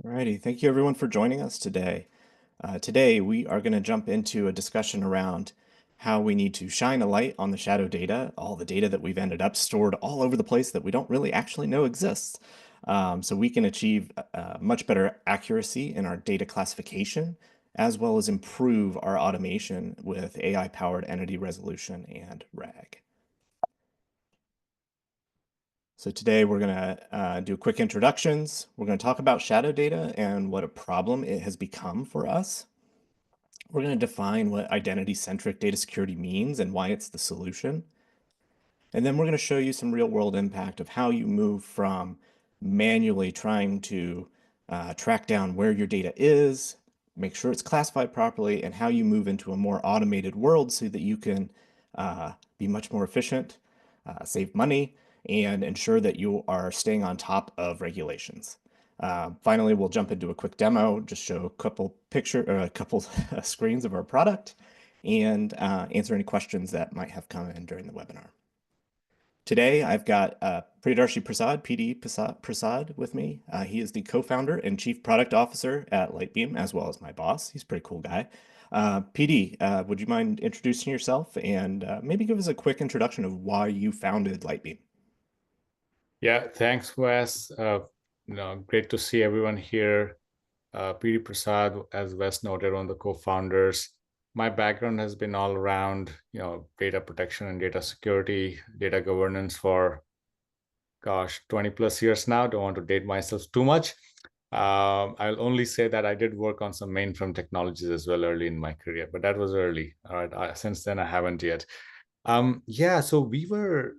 Alrighty, thank you everyone for joining us today. Today we are going to jump into a discussion around how we need to shine a light on the shadow data, all the data that we've ended up stored all over the place that we don't really actually know exists. So we can achieve much better accuracy in our data classification, as well as improve our automation with AI-powered entity resolution and RAG. So today we're going to do quick introductions. We're going to talk about shadow data and what a problem it has become for us. We're going to define what identity-centric data security means and why it's the solution. And then we're going to show you some real-world impact of how you move from manually trying to track down where your data is, make sure it's classified properly, and how you move into a more automated world so that you can be much more efficient, save money, and ensure that you are staying on top of regulations. Finally, we'll jump into a quick demo, just show a couple screens of our product, and answer any questions that might have come in during the webinar. Today, I've got Priyadarshi Prasad, PD Prasad, with me. He is the co-founder and chief product officer at LightBeam, as well as my boss. He's a pretty cool guy. PD, would you mind introducing yourself and maybe give us a quick introduction of why you founded LightBeam? Yeah, thanks, Wes. Great to see everyone here. PD Prasad, as Wes noted, one of the co-founders. My background has been all around, data protection and data security, data governance for, 20 plus years now. Don't want to date myself too much. I'll only say that I did work on some mainframe technologies as well early in my career, but that was early. All right, since then I haven't yet. Yeah, so we were,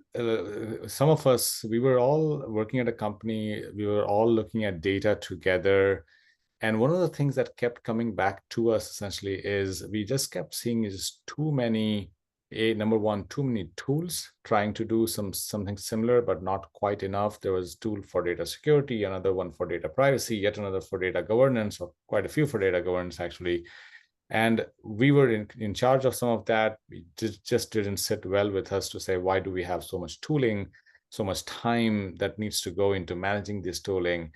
some of us, we were all working at a company. We were all looking at data together. And one of the things that kept coming back to us essentially is we just kept seeing just too many, number one, too many tools trying to do something similar, but not quite enough. There was a tool for data security, another one for data privacy, yet another for data governance, or quite a few for data governance, actually. And we were in charge of some of that. We just didn't sit well with us to say, why do we have so much tooling, so much time that needs to go into managing this tooling?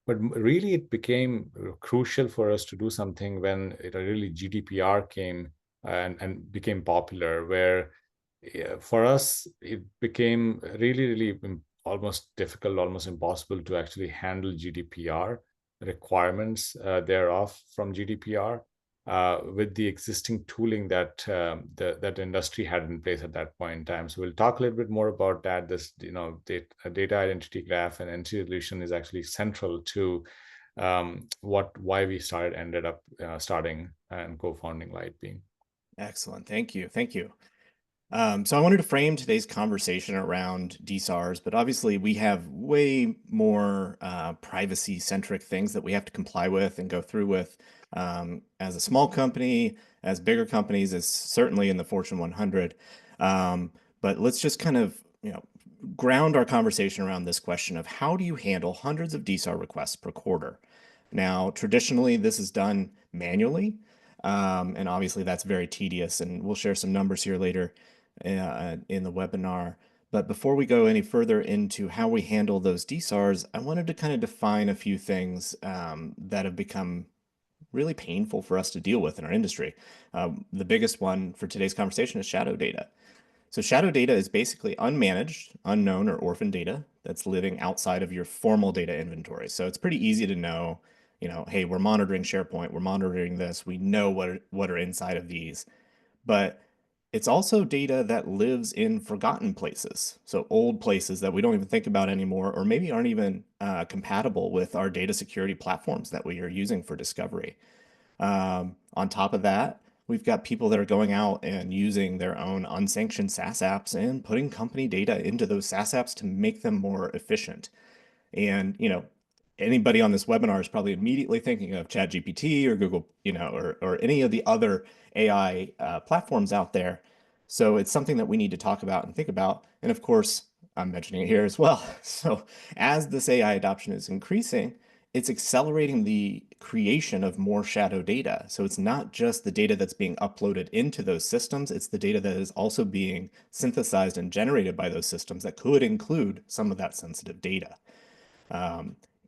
But really, it became crucial for us to do something when really GDPR came and became popular, where for us, it became really almost difficult, almost impossible to actually handle GDPR requirements thereof from GDPR with the existing tooling that that industry had in place at that point in time. So we'll talk a little bit more about that. This, data identity graph and entity resolution is actually central to why we ended up starting and co-founding LightBeam. Excellent. Thank you. Thank you. So I wanted to frame today's conversation around DSARs, but obviously we have way more privacy-centric things that we have to comply with and go through with as a small company, as bigger companies, as certainly in the Fortune 100. But let's just kind of, ground our conversation around this question of how do you handle hundreds of DSAR requests per quarter? Now, traditionally, this is done manually, and obviously that's very tedious, and we'll share some numbers here later in the webinar. But before we go any further into how we handle those DSARs, I wanted to kind of define a few things that have become really painful for us to deal with in our industry. The biggest one for today's conversation is shadow data. So shadow data is basically unmanaged, unknown, or orphan data that's living outside of your formal data inventory. So it's pretty easy to know, hey, we're monitoring SharePoint, we're monitoring this, we know what are inside of these. But it's also data that lives in forgotten places. So old places that we don't even think about anymore, or maybe aren't even compatible with our data security platforms that we are using for discovery. On top of that, we've got people that are going out and using their own unsanctioned SaaS apps and putting company data into those SaaS apps to make them more efficient. And, anybody on this webinar is probably immediately thinking of ChatGPT or Google, or any of the other AI platforms out there. So it's something that we need to talk about and think about. And of course, I'm mentioning it here as well. So as this AI adoption is increasing, it's accelerating the creation of more shadow data. So it's not just the data that's being uploaded into those systems, it's the data that is also being synthesized and generated by those systems that could include some of that sensitive data.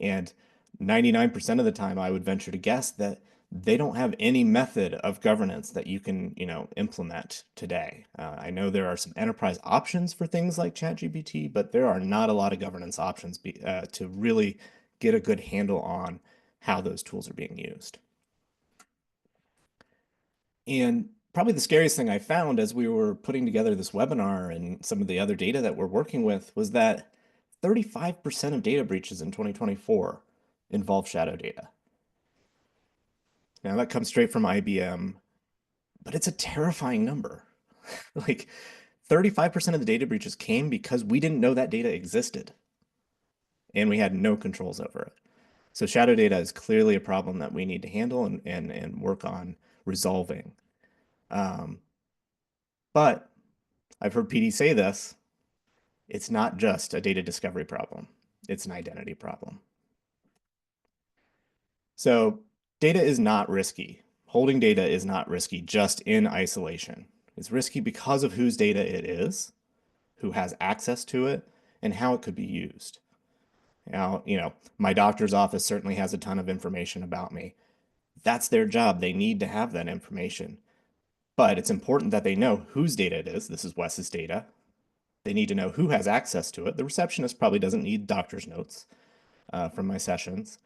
And 99% of the time, I would venture to guess that they don't have any method of governance that you can, implement today. I know there are some enterprise options for things like ChatGPT, but there are not a lot of governance options to really get a good handle on how those tools are being used. And probably the scariest thing I found as we were putting together this webinar and some of the other data that we're working with was that 35% of data breaches in 2024 involve shadow data. Now, that comes straight from IBM, but it's a terrifying number. Like 35% of the data breaches came because we didn't know that data existed and we had no controls over it. So shadow data is clearly a problem that we need to handle and work on resolving. But I've heard PD say this, it's not just a data discovery problem, it's an identity problem. So data is not risky. Holding data is not risky just in isolation. It's risky because of whose data it is, who has access to it, and how it could be used. Now, my doctor's office certainly has a ton of information about me. That's their job. They need to have that information. But it's important that they know whose data it is. This is Wes's data. They need to know who has access to it. The receptionist probably doesn't need doctor's notes from my sessions.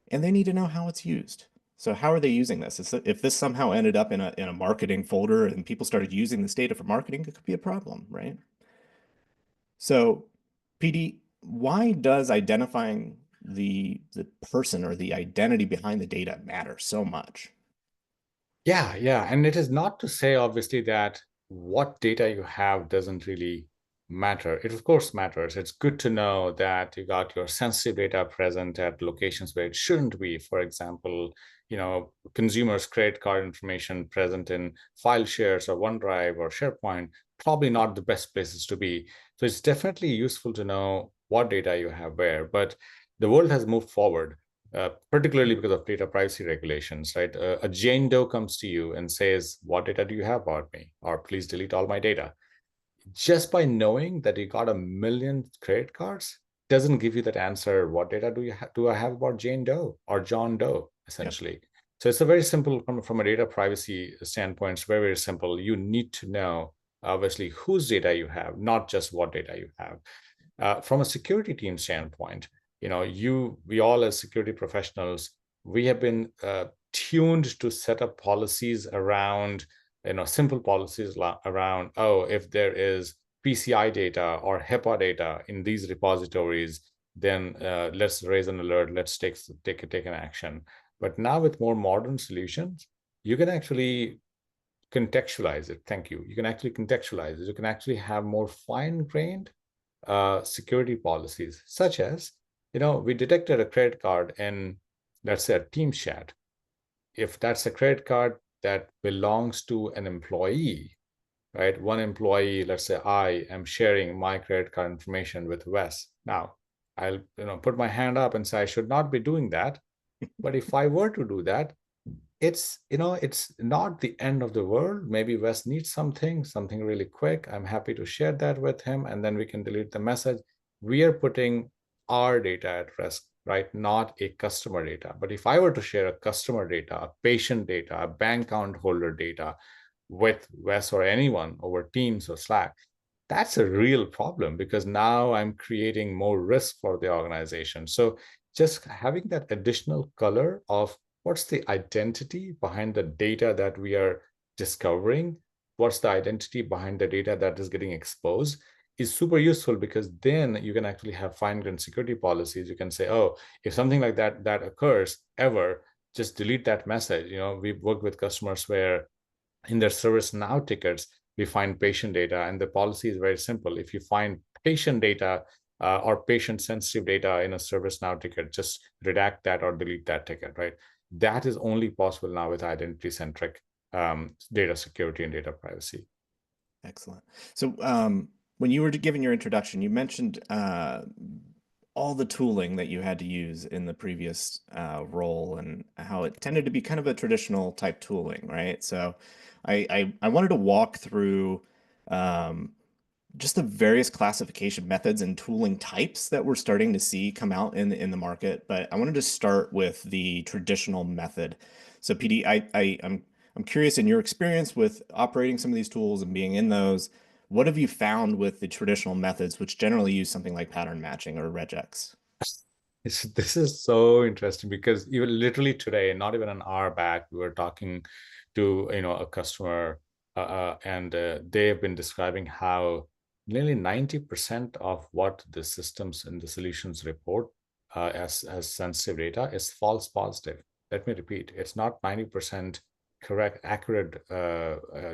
And they need to know how it's used. So how are they using this? If this somehow ended up in a marketing folder and people started using this data for marketing, it could be a problem, right? So, PD, why does identifying the person or the identity behind the data matter so much? Yeah, yeah. And it is not to say, obviously, that what data you have doesn't really matter. It, of course, matters. It's good to know that you got your sensitive data present at locations where it shouldn't be. For example, consumers' credit card information present in file shares or OneDrive or SharePoint, probably not the best places to be. So it's definitely useful to know what data you have where. But the world has moved forward, particularly because of data privacy regulations, right? A Jane Doe comes to you and says, "What data do you have about me?" Or "Please delete all my data." Just by knowing that you got a million credit cards doesn't give you that answer. What data do I have about Jane Doe or John Doe, Yep. essentially? So it's a very simple, from a data privacy standpoint, it's very, very simple. You need to know, obviously, whose data you have, not just what data you have. From a security team standpoint, we all as security professionals, we have been tuned to set up policies around, simple policies around, oh, if there is PCI data or HIPAA data in these repositories, then let's raise an alert, let's take an action. But now with more modern solutions, you can actually contextualize it. Thank you. You can actually contextualize it. You can actually have more fine-grained security policies, such as, we detected a credit card in, let's say, a Teams chat. If that's a credit card that belongs to an employee, right? One employee, let's say I am sharing my credit card information with Wes. Now, I'll put my hand up and say I should not be doing that. But if I were to do that, it's not the end of the world. Maybe Wes needs something really quick. I'm happy to share that with him, and then we can delete the message. We are putting our data at risk, right? Not a customer data. But if I were to share a customer data, a patient data, a bank account holder data with Wes or anyone over Teams or Slack, that's a real problem, because now I'm creating more risk for the organization. So just having that additional color of what's the identity behind the data that we are discovering, what's the identity behind the data that is getting exposed, is super useful, because then you can actually have fine-grained security policies. You can say, oh, if something like that occurs ever, just delete that message. We've worked with customers where in their ServiceNow tickets, we find patient data, and the policy is very simple. If you find patient data or patient sensitive data in a ServiceNow ticket, just redact that or delete that ticket, right? That is only possible now with identity-centric data security and data privacy. Excellent. So when you were giving your introduction, you mentioned all the tooling that you had to use in the previous role and how it tended to be kind of a traditional type tooling, right? So I wanted to walk through just the various classification methods and tooling types that we're starting to see come out in the market. But I wanted to start with the traditional method. So PD, I'm curious in your experience with operating some of these tools and being in those, what have you found with the traditional methods, which generally use something like pattern matching or regex? This is so interesting because even literally today, not even an hour back, we were talking to a customer, and they have been describing how nearly 90% of what the systems and the solutions report as sensitive data is false positive. Let me repeat, it's not 90% correct, accurate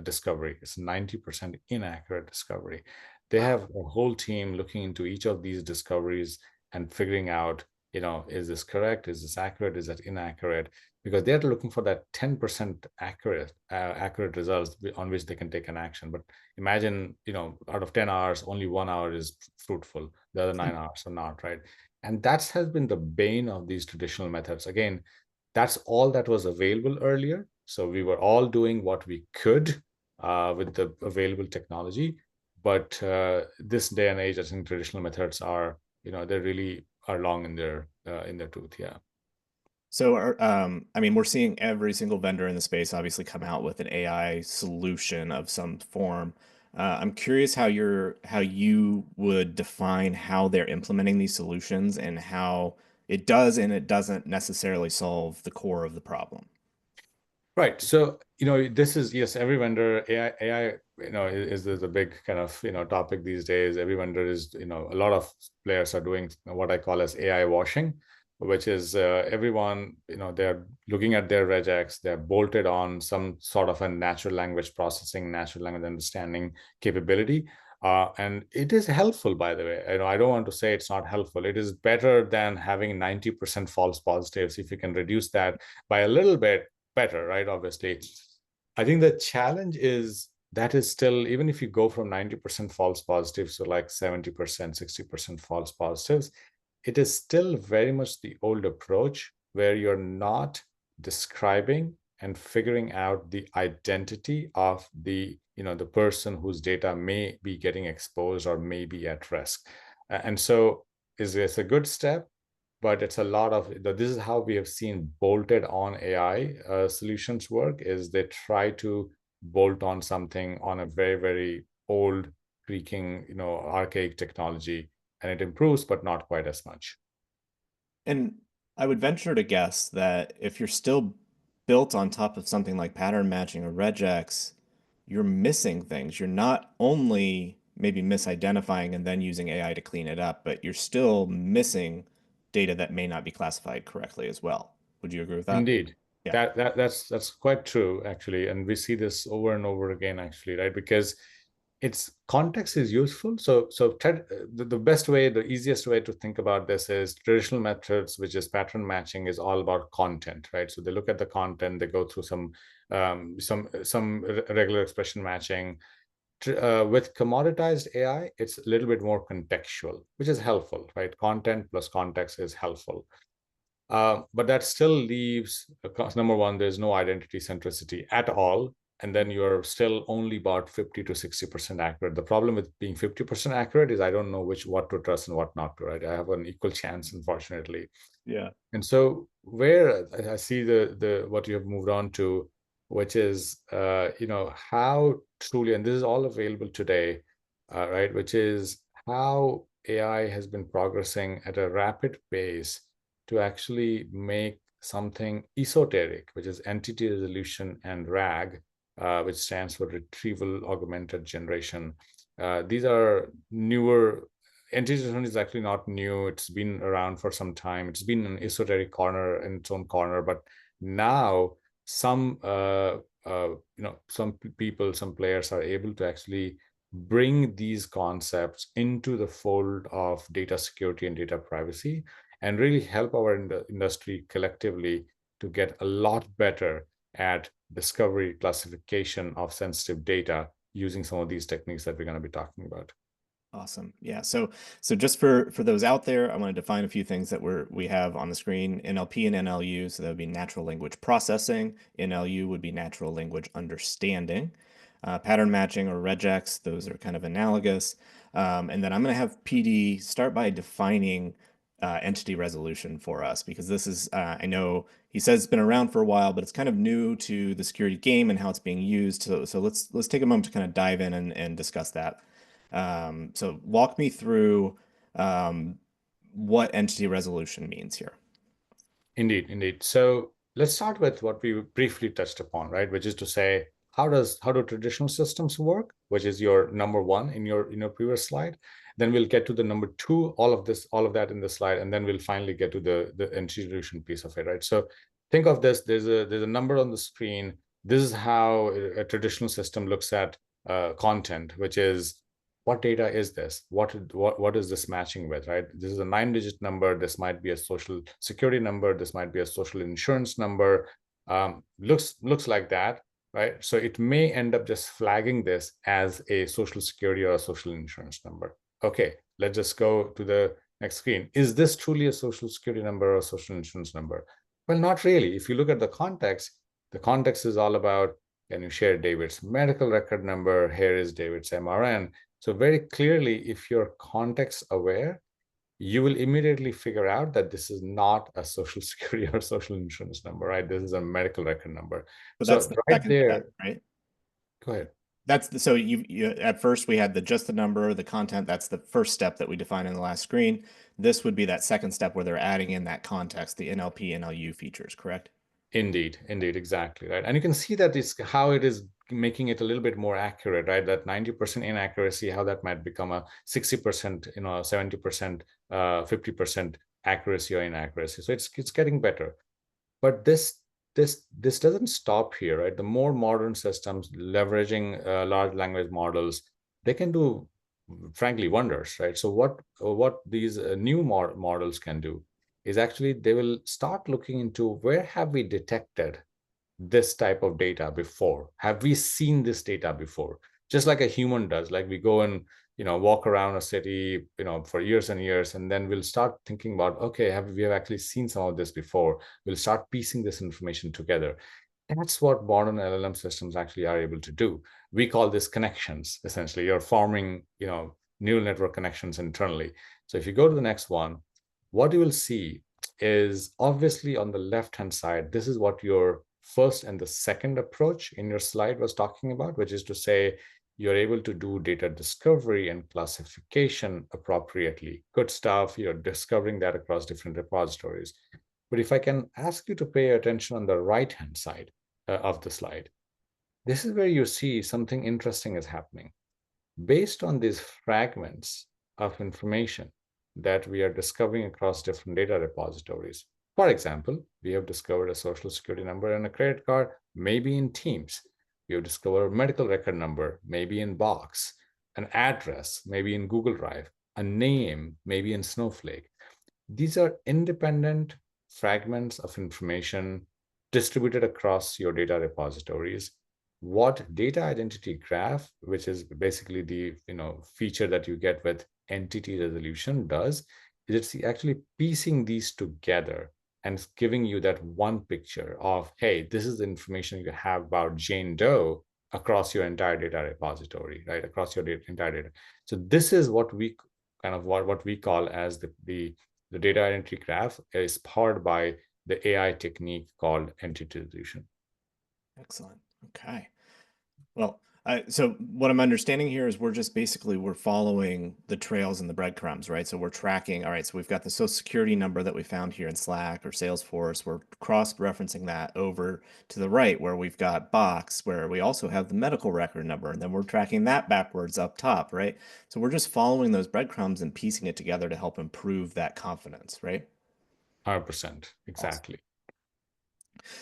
discovery. It's 90% inaccurate discovery. They Wow. have a whole team looking into each of these discoveries and figuring out, is this correct? Is this accurate? Is that inaccurate? Because they're looking for that 10% accurate results on which they can take an action. But imagine, out of 10 hours, only 1 hour is fruitful. The other 9 hours are not, right? And that has been the bane of these traditional methods. Again, that's all that was available earlier. So we were all doing what we could with the available technology. But this day and age, I think traditional methods are, they really are long in their tooth. Yeah. So, I mean, we're seeing every single vendor in the space obviously come out with an AI solution of some form. I'm curious how you would define how they're implementing these solutions and how it does and it doesn't necessarily solve the core of the problem. Right. So, this is, yes, every vendor, AI, is a big kind of, topic these days. Every vendor is, a lot of players are doing what I call as AI washing, which is everyone, they're looking at their regex, they're bolted on some sort of a natural language processing, natural language understanding capability. And it is helpful, by the way. I don't want to say it's not helpful. It is better than having 90% false positives. If you can reduce that by a little bit, better, right? Obviously. I think the challenge is that is still, even if you go from 90% false positives to like 70%, 60% false positives, it is still very much the old approach where you're not describing and figuring out the identity of the person whose data may be getting exposed or may be at risk. And so is this a good step? But it's a lot of this is how we have seen bolted on AI solutions work, is they try to bolt on something on a very, very old, creaking, archaic technology, and it improves, but not quite as much. And I would venture to guess that if you're still built on top of something like pattern matching or regex, you're missing things. You're not only maybe misidentifying and then using AI to clean it up, but you're still missing data that may not be classified correctly as well. Would you agree with that? Indeed. Yeah. That's quite true, actually. And we see this over and over again, actually, right? Because its context is useful. The best way, the easiest way to think about this is traditional methods, which is pattern matching, is all about content, right? So they look at the content, they go through some regular expression matching. With commoditized AI, it's a little bit more contextual, which is helpful, right? Content plus context is helpful. But that still leaves, number one, there's no identity centricity at all. And then you're still only about 50 to 60% accurate. The problem with being 50% accurate is I don't know what to trust and what not to, right? I have an equal chance, unfortunately. Yeah. And so where I see the what you have moved on to, which is how truly, and this is all available today, right? Which is how AI has been progressing at a rapid pace to actually make something esoteric, which is entity resolution and RAG, which stands for retrieval augmented generation. These are newer. Entity resolution is actually not new. It's been around for some time. It's been an esoteric corner in its own corner, but now some some people, some players are able to actually bring these concepts into the fold of data security and data privacy and really help our industry collectively to get a lot better at discovery, classification of sensitive data using some of these techniques that we're going to be talking about. Awesome. Yeah. So just for those out there, I want to define a few things that we have on the screen. NLP and NLU. So that would be natural language processing. NLU would be natural language understanding. pattern matching or regex, those are kind of analogous. And then I'm going to have PD start by defining entity resolution for us because this is, I know he says it's been around for a while, but it's kind of new to the security game and how it's being used. So let's take a moment to kind of dive in and discuss that. So walk me through what entity resolution means here. Indeed, indeed. So let's start with what we briefly touched upon, right? Which is to say, how do traditional systems work, which is your number one in your previous slide. Then we'll get to the number two, all of that in the slide, and then we'll finally get to the institution piece of it, right? So think of this: there's a number on the screen. This is how a traditional system looks at content, which is what data is this? What is this matching with, right? This is a 9-digit number. This might be a social security number. This might be a social insurance number. Looks like that, right? So it may end up just flagging this as a social security or a social insurance number. Okay, let's just go to the next screen. Is this truly a social security number or a social insurance number? Well, not really. If you look at the context is all about, can you share David's medical record number? Here is David's MRN. So very clearly, if you're context aware, you will immediately figure out that this is not a social security or social insurance number, right? This is a medical record number. So that's So the right second step, there, right? go ahead. So you at first we had just the number, the content. That's the first step that we defined in the last screen. This would be that second step where they're adding in that context, the NLP, NLU features, correct? Indeed, indeed, exactly, right. And you can see that it's how it is making it a little bit more accurate, right? That 90% inaccuracy, how that might become a 60%, 70%, 50% accuracy or inaccuracy. So it's getting better. But this doesn't stop here, right? The more modern systems leveraging large language models, they can do, frankly, wonders, right? So what these new models can do is actually they will start looking into where have we detected this type of data before? Have we seen this data before? Just like a human does, like we go and walk around a city, for years and years, and then we'll start thinking about, okay, we have actually seen some of this before? We'll start piecing this information together. That's what modern LLM systems actually are able to do. We call this connections. Essentially, you're forming, neural network connections internally. So if you go to the next one, what you will see is obviously on the left-hand side, this is what your first and the second approach in your slide was talking about, which is to say you're able to do data discovery and classification appropriately. Good stuff. You're discovering that across different repositories. But if I can ask you to pay attention on the right-hand side of the slide, this is where you see something interesting is happening. Based on these fragments of information that we are discovering across different data repositories. For example, we have discovered a social security number and a credit card, maybe in Teams. We have discovered a medical record number, maybe in Box, an address, maybe in Google Drive, a name, maybe in Snowflake. These are independent fragments of information distributed across your data repositories. What data identity graph, which is basically the feature that you get with entity resolution, does is it's actually piecing these together and it's giving you that one picture of, hey, this is the information you have about Jane Doe across your entire data repository, right? Across your entire data. So this is what we what we call as the data identity graph, is powered by the AI technique called entity resolution. Excellent. Okay. Well, so what I'm understanding here is we're following the trails and the breadcrumbs, right? So we're tracking, all right, so we've got the social security number that we found here in Slack or Salesforce. We're cross-referencing that over to the right where we've got Box, where we also have the medical record number, and then we're tracking that backwards up top, right? So we're just following those breadcrumbs and piecing it together to help improve that confidence, right? 100%, Awesome. exactly.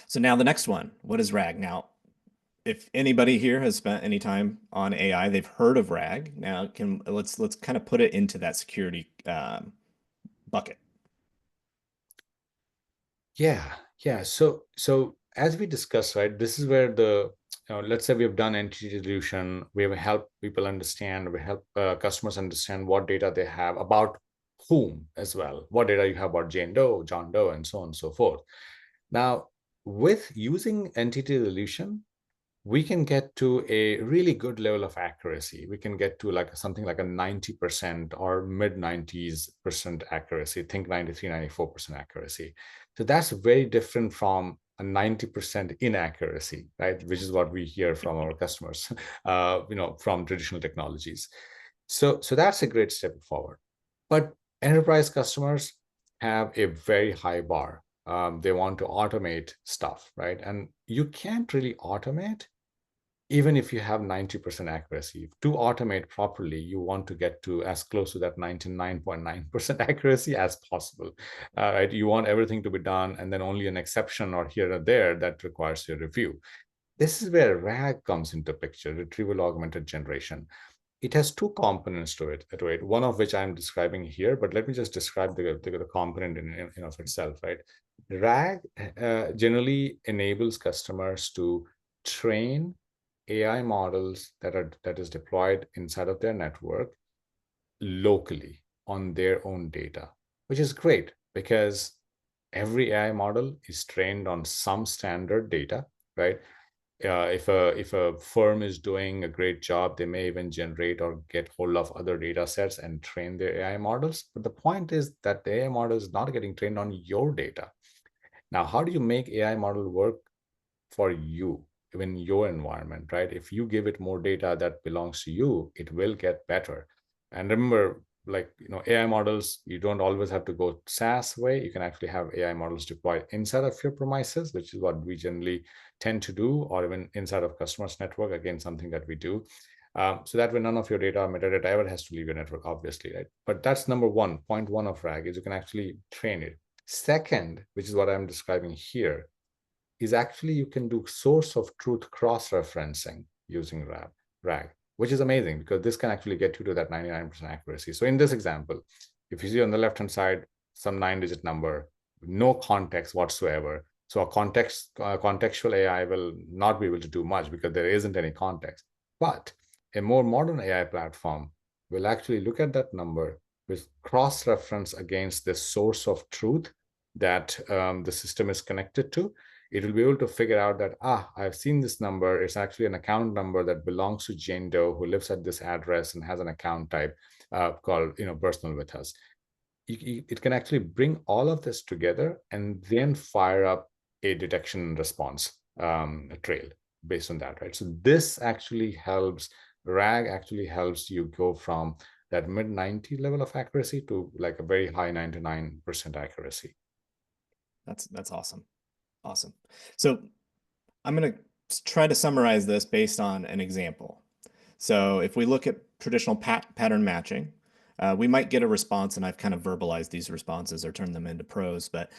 So now the next one, what is RAG? Now, if anybody here has spent any time on AI, they've heard of RAG. Now, let's kind of put it into that security bucket. Yeah. So as we discussed, right, this is where let's say we have done entity resolution, we have helped people understand, we help customers understand what data they have about whom as well, what data you have about Jane Doe, John Doe, and so on and so forth. Now, with using entity resolution, we can get to a really good level of accuracy. We can get to like something like a 90% or mid 90s% accuracy. Think 93, 94% accuracy. So that's very different from a 90% inaccuracy, right? Which is what we hear from our customers, from traditional technologies. So that's a great step forward. But enterprise customers have a very high bar. They want to automate stuff, right? And you can't really automate even if you have 90% accuracy. To automate properly, you want to get to as close to that 99.9% accuracy as possible, right? You want everything to be done, and then only an exception or here or there that requires your review. This is where RAG comes into picture, retrieval augmented generation. It has two components to it, one of which I'm describing here, but let me just describe the component in of itself, right? RAG generally enables customers to train AI models that is deployed inside of their network locally on their own data, which is great because every AI model is trained on some standard data, right? If a firm is doing a great job, they may even generate or get hold of other data sets and train their AI models. But the point is that the AI model is not getting trained on your data. Now, how do you make AI model work for you in your environment, right? If you give it more data that belongs to you, it will get better. And remember, like, AI models, you don't always have to go SaaS way. You can actually have AI models deployed inside of your premises, which is what we generally tend to do, or even inside of customers network, again, something that we do. So that way none of your data or metadata ever has to leave your network, obviously, right? But that's number one, point one of RAG is you can actually train it. Second, which is what I'm describing here, is actually you can do source of truth cross-referencing using RAG, which is amazing because this can actually get you to that 99% accuracy. So in this example, if you see on the left-hand side, some 9-digit number, no context whatsoever. So a contextual AI will not be able to do much because there isn't any context. But a more modern AI platform will actually look at that number with cross-reference against the source of truth that the system is connected to. It will be able to figure out that, I've seen this number. It's actually an account number that belongs to Jane Doe, who lives at this address and has an account type called, personal with us. It can actually bring all of this together and then fire up a detection and response trail based on that, right? So this actually helps, RAG actually helps you go from that mid 90 level of accuracy to like a very high 99% accuracy. That's awesome. Awesome. So I'm going to try to summarize this based on an example. So if we look at traditional pattern matching, we might get a response, and I've kind of verbalized these responses or turned them into prose, but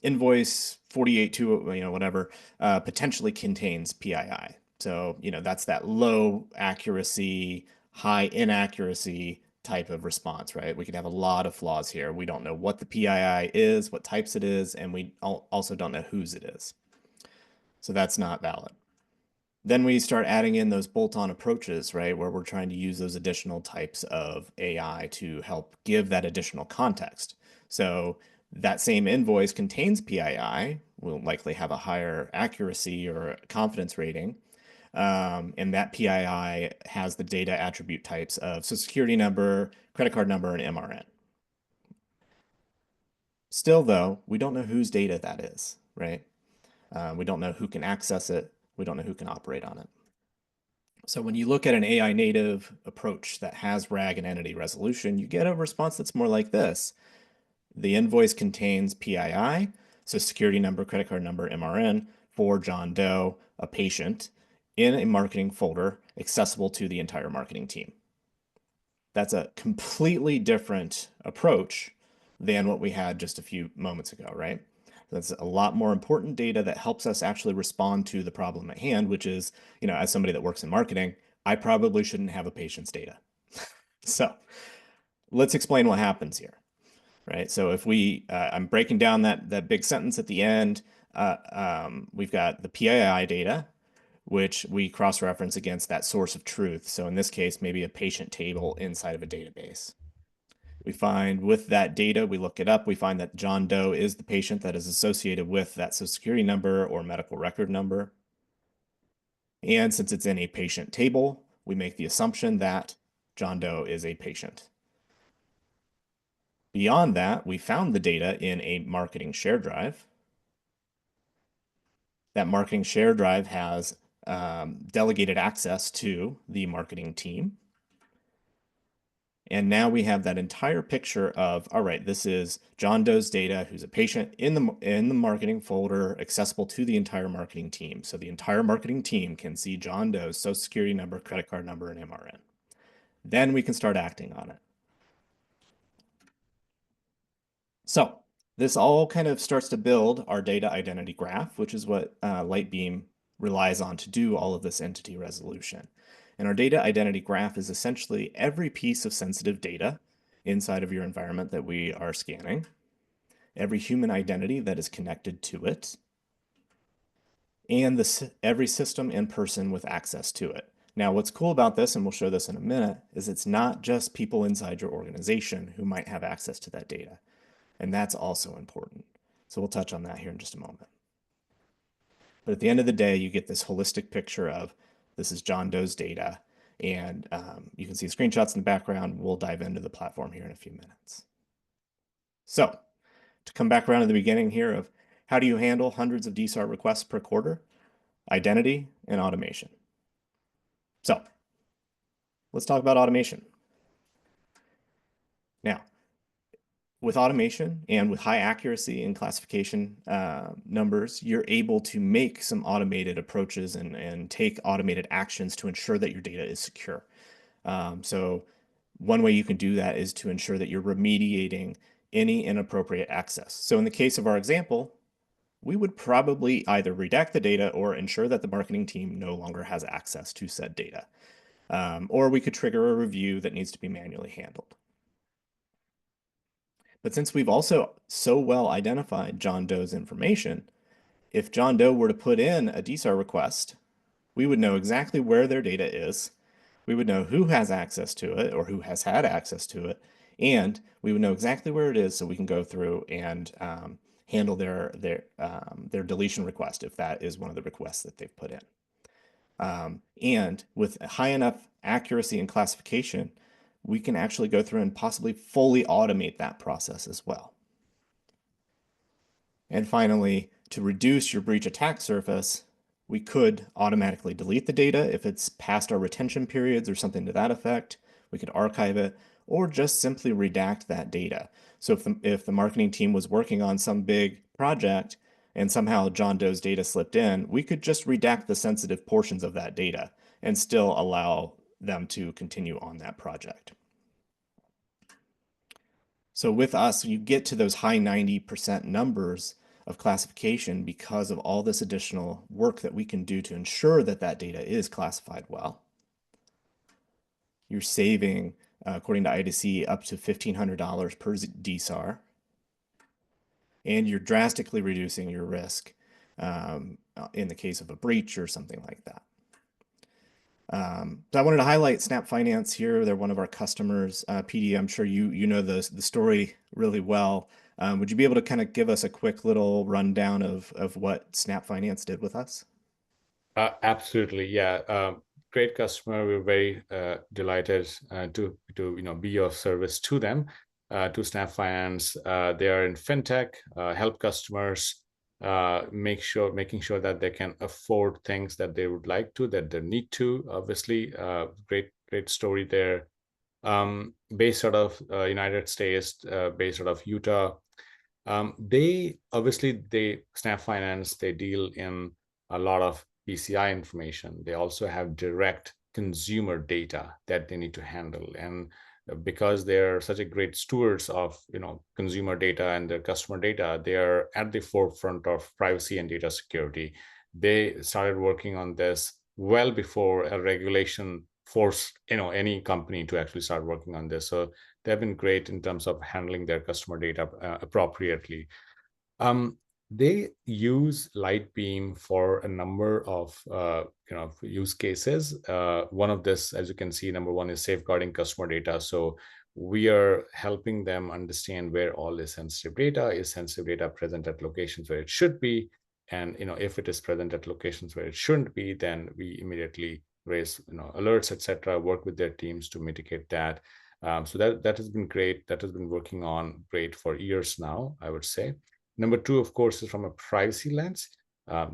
invoice 482, whatever, potentially contains PII. So, that's that low accuracy, high inaccuracy type of response, right? We could have a lot of flaws here. We don't know what the PII is, what types it is, and we also don't know whose it is. So that's not valid. Then we start adding in those bolt-on approaches, right, where we're trying to use those additional types of AI to help give that additional context. So that same invoice contains PII, will likely have a higher accuracy or confidence rating. And that PII has the data attribute types of Social Security number, credit card number, and MRN. Still, though, we don't know whose data that is, right? We don't know who can access it. We don't know who can operate on it. So when you look at an AI native approach that has RAG and entity resolution, you get a response that's more like this. The invoice contains PII, so security number, credit card number, MRN, for John Doe, a patient, in a marketing folder accessible to the entire marketing team. That's a completely different approach than what we had just a few moments ago, right? That's a lot more important data that helps us actually respond to the problem at hand, which is, as somebody that works in marketing, I probably shouldn't have a patient's data. So let's explain what happens here, right? So if I'm breaking down that big sentence at the end, we've got the PII data, which we cross-reference against that source of truth. So in this case, maybe a patient table inside of a database. We find with that data, we look it up, we find that John Doe is the patient that is associated with that Social Security number or medical record number. And since it's in a patient table, we make the assumption that John Doe is a patient. Beyond that, we found the data in a marketing share drive. That marketing share drive has delegated access to the marketing team. And now we have that entire picture of, all right, this is John Doe's data, who's a patient in the marketing folder, accessible to the entire marketing team. So the entire marketing team can see John Doe's social security number, credit card number, and MRN. Then we can start acting on it. So this all kind of starts to build our data identity graph, which is what LightBeam relies on to do all of this entity resolution. And our data identity graph is essentially every piece of sensitive data inside of your environment that we are scanning, every human identity that is connected to it, and every system and person with access to it. Now, what's cool about this, and we'll show this in a minute, is it's not just people inside your organization who might have access to that data. And that's also important. So we'll touch on that here in just a moment. But at the end of the day, you get this holistic picture of this is John Doe's data. And you can see screenshots in the background. We'll dive into the platform here in a few minutes. So to come back around to the beginning here of how do you handle hundreds of DSAR requests per quarter? Identity and automation. So let's talk about automation. Now, with automation and with high accuracy in classification numbers, you're able to make some automated approaches and take automated actions to ensure that your data is secure. So one way you can do that is to ensure that you're remediating any inappropriate access. So in the case of our example, we would probably either redact the data or ensure that the marketing team no longer has access to said data. Or we could trigger a review that needs to be manually handled. But since we've also so well identified John Doe's information, if John Doe were to put in a DSAR request, we would know exactly where their data is. We would know who has access to it or who has had access to it. And we would know exactly where it is so we can go through and handle their deletion request if that is one of the requests that they've put in. And with high enough accuracy and classification, we can actually go through and possibly fully automate that process as well. And finally, to reduce your breach attack surface, we could automatically delete the data if it's past our retention periods or something to that effect. We could archive it or just simply redact that data. So if the marketing team was working on some big project and somehow John Doe's data slipped in, we could just redact the sensitive portions of that data and still allow them to continue on that project. So with us, you get to those high 90% numbers of classification because of all this additional work that we can do to ensure that that data is classified well. You're saving, according to IDC, up to $1,500 per DSAR, and you're drastically reducing your risk in the case of a breach or something like that. So I wanted to highlight Snap Finance here. They're one of our customers. PD, I'm sure you know the story really well. Would you be able to kind of give us a quick little rundown of what Snap Finance did with us? Absolutely, yeah. Great customer. We're very delighted to be of service to them, to Snap Finance. They are in fintech, help customers making sure that they can afford things that they would like to, that they need to. Obviously, great story there. Based out of United States, based out of Utah. They Snap Finance, they deal in a lot of PCI information. They also have direct consumer data that they need to handle. And because they're such a great stewards of consumer data and their customer data, they are at the forefront of privacy and data security. They started working on this well before a regulation forced any company to actually start working on this. So they've been great in terms of handling their customer data appropriately. They use LightBeam for a number of use cases. One of this, as you can see, number one is safeguarding customer data. So we are helping them understand where all is sensitive data present at locations where it should be, And if it is present at locations where it shouldn't be, then we immediately raise alerts, etc., work with their teams to mitigate that. So that has been great. That has been working on great for years now, I would say. Number two, of course, is from a privacy lens.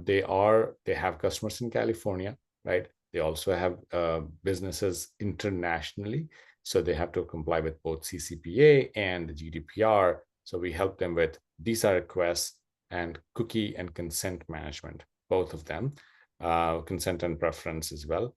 They have customers in California, right? They also have businesses internationally, so they have to comply with both CCPA and the GDPR. So we help them with DSAR requests and cookie and consent management, both of them, consent and preference as well.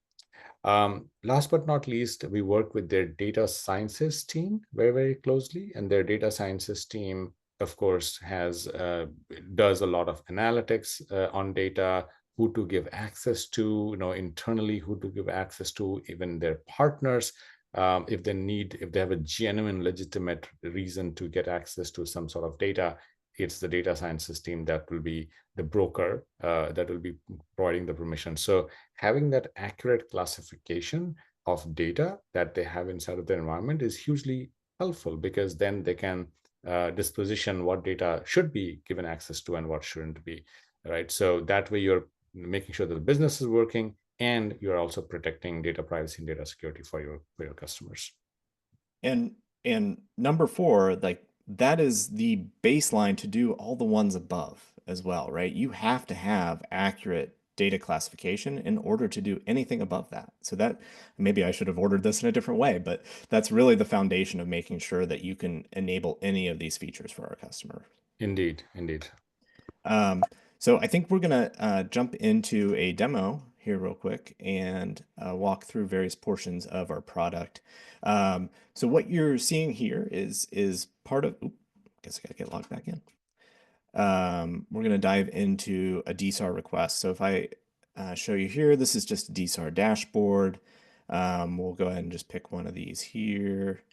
Last but not least, we work with their data sciences team very, very closely. And their data sciences team, of course, does a lot of analytics on data, who to give access to, internally, who to give access to, even their partners. If they have a genuine, legitimate reason to get access to some sort of data, it's the data sciences team that will be the broker that will be providing the permission. So having that accurate classification of data that they have inside of their environment is hugely helpful, because then they can disposition what data should be given access to and what shouldn't be, right? So that way you're making sure that the business is working, and you're also protecting data privacy and data security for your customers. And number four, like that is the baseline to do all the ones above as well, right? You have to have accurate data classification in order to do anything above that. So that maybe I should have ordered this in a different way, but that's really the foundation of making sure that you can enable any of these features for our customer. Indeed, indeed. So I think we're gonna jump into a demo here real quick and walk through various portions of our product. So what you're seeing here is part of. Oops, I guess I gotta get logged back in. We're gonna dive into a DSAR request. So if I show you here, this is just a DSAR dashboard. We'll go ahead and just pick one of these here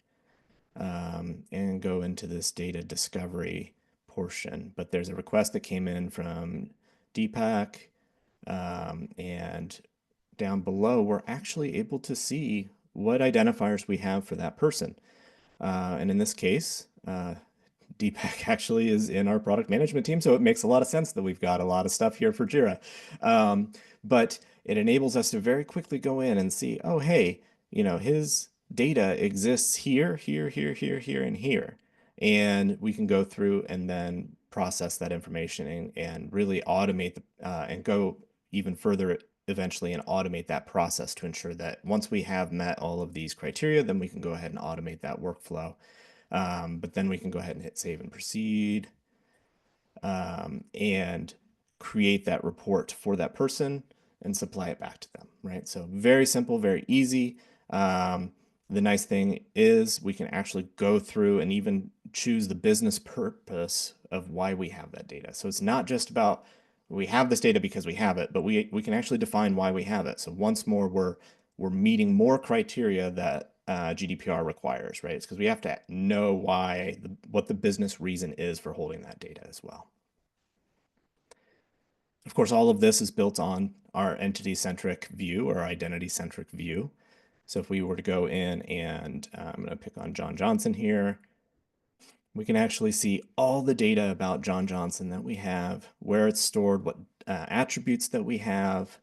and go into this data discovery portion. But there's a request that came in from Deepak, and down below, we're actually able to see what identifiers we have for that person. And in this case, Deepak actually is in our product management team, so it makes a lot of sense that we've got a lot of stuff here for Jira. But it enables us to very quickly go in and see, oh, hey, his data exists here, here, here, here, here, and here. And we can go through and then process that information and really automate and go even further eventually and automate that process to ensure that once we have met all of these criteria, then we can go ahead and automate that workflow. But then we can go ahead and hit save and proceed and create that report for that person and supply it back to them, right? So very simple, very easy. The nice thing is we can actually go through and even choose the business purpose of why we have that data. So it's not just about we have this data because we have it, but we can actually define why we have it. So once more, we're meeting more criteria that GDPR requires, right? It's because we have to know what the business reason is for holding that data as well. Of course, all of this is built on our entity-centric view or identity-centric view. So if we were to go in and I'm going to pick on John Johnson here, we can actually see all the data about John Johnson that we have, where it's stored, what attributes that we have.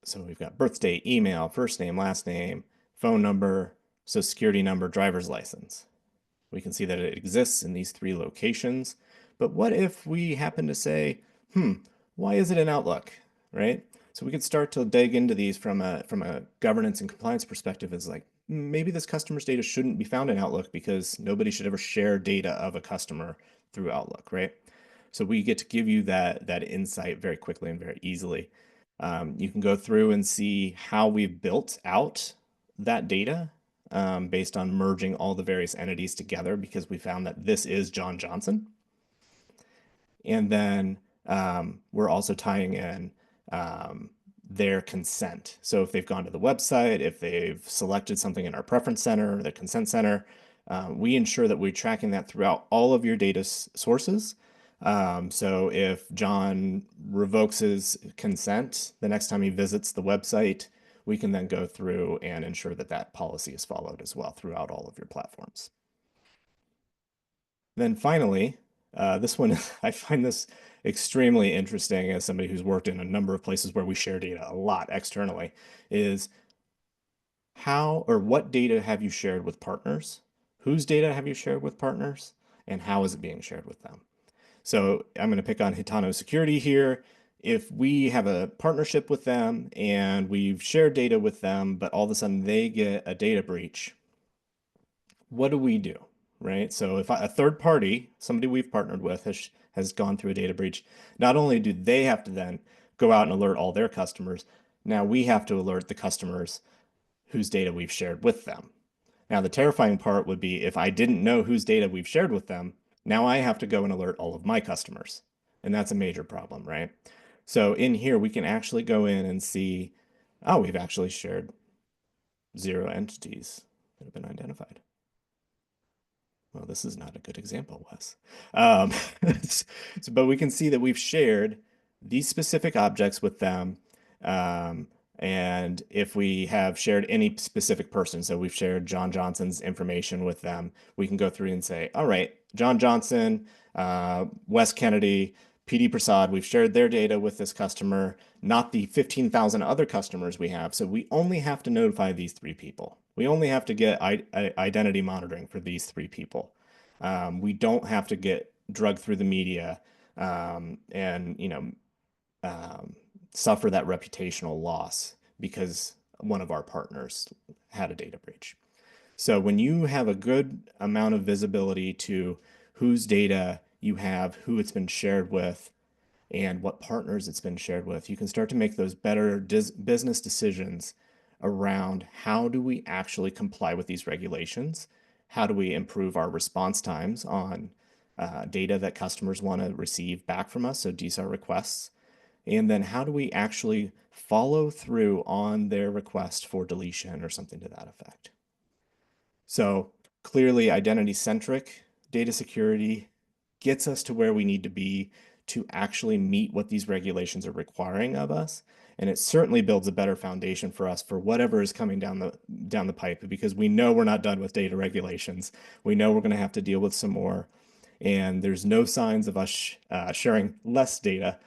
So we've got birth date, email, first name, last name, phone number, social security number, driver's license. We can see that it exists in these three locations. But what if we happen to say, why is it in Outlook, right? So we could start to dig into these from a governance and compliance perspective. Is like, maybe this customer's data shouldn't be found in Outlook because nobody should ever share data of a customer through Outlook, right? So we get to give you that insight very quickly and very easily. You can go through and see how we've built out that data based on merging all the various entities together, because we found that this is John Johnson. And then we're also tying in their consent. So if they've gone to the website, if they've selected something in our preference center, the consent center, we ensure that we're tracking that throughout all of your data sources. So if John revokes his consent the next time he visits the website, we can then go through and ensure that that policy is followed as well throughout all of your platforms. Then finally, This one, I find this extremely interesting as somebody who's worked in a number of places where we share data a lot externally, is how or what data have you shared with partners? Whose data have you shared with partners? And how is it being shared with them? So I'm going to pick on Hitano Security here. If we have a partnership with them and we've shared data with them, but all of a sudden they get a data breach, what do we do? Right? So if a third party, somebody we've partnered with, has gone through a data breach, not only do they have to then go out and alert all their customers, now we have to alert the customers whose data we've shared with them. Now, the terrifying part would be if I didn't know whose data we've shared with them, now I have to go and alert all of my customers. And that's a major problem, right? So in here, we can actually go in and see, oh, we've actually shared 0 entities that have been identified. Well, this is not a good example, Wes. Um, but we can see that we've shared these specific objects with them. Um, and if we have shared any specific person, so we've shared John Johnson's information with them, we can go through and say, all right, John Johnson, Wes Kennedy, PD Prasad, we've shared their data with this customer, not the 15,000 other customers we have. So we only have to notify these 3 people. We only have to get identity monitoring for these 3 people. We don't have to get drugged through the media and suffer that reputational loss because one of our partners had a data breach. So when you have a good amount of visibility to whose data you have, who it's been shared with, and what partners it's been shared with, you can start to make those better business decisions around how do we actually comply with these regulations? How do we improve our response times on data that customers want to receive back from us, so DSAR requests? And then how do we actually follow through on their request for deletion or something to that effect? So clearly, identity-centric data security gets us to where we need to be to actually meet what these regulations are requiring of us. And it certainly builds a better foundation for us for whatever is coming down the pipe, because we know we're not done with data regulations. We know we're going to have to deal with some more. And there's no signs of us sharing less data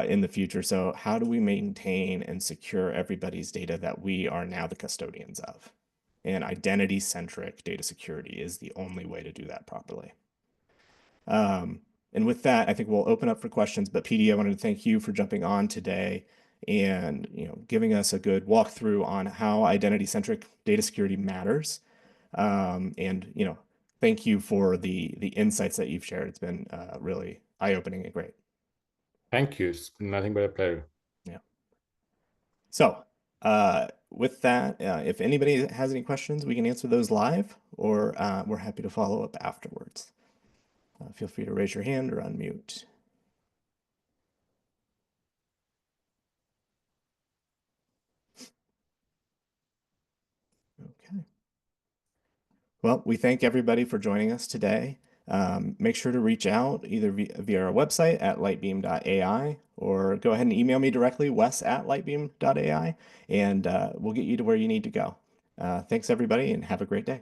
in the future. So how do we maintain and secure everybody's data that we are now the custodians of? And identity-centric data security is the only way to do that properly. And with that, I think we'll open up for questions. But PD, I wanted to thank you for jumping on today and giving us a good walkthrough on how identity-centric data security matters. And thank you for the insights that you've shared. It's been really eye-opening and great. Thank you. It's been nothing but a pleasure. Yeah. So with that, if anybody has any questions, we can answer those live, or we're happy to follow up afterwards. Feel free to raise your hand or unmute. Okay. Well, we thank everybody for joining us today. Make sure to reach out either via our website at lightbeam.ai, or go ahead and email me directly, wes@lightbeam.ai, and we'll get you to where you need to go. Thanks, everybody, and have a great day.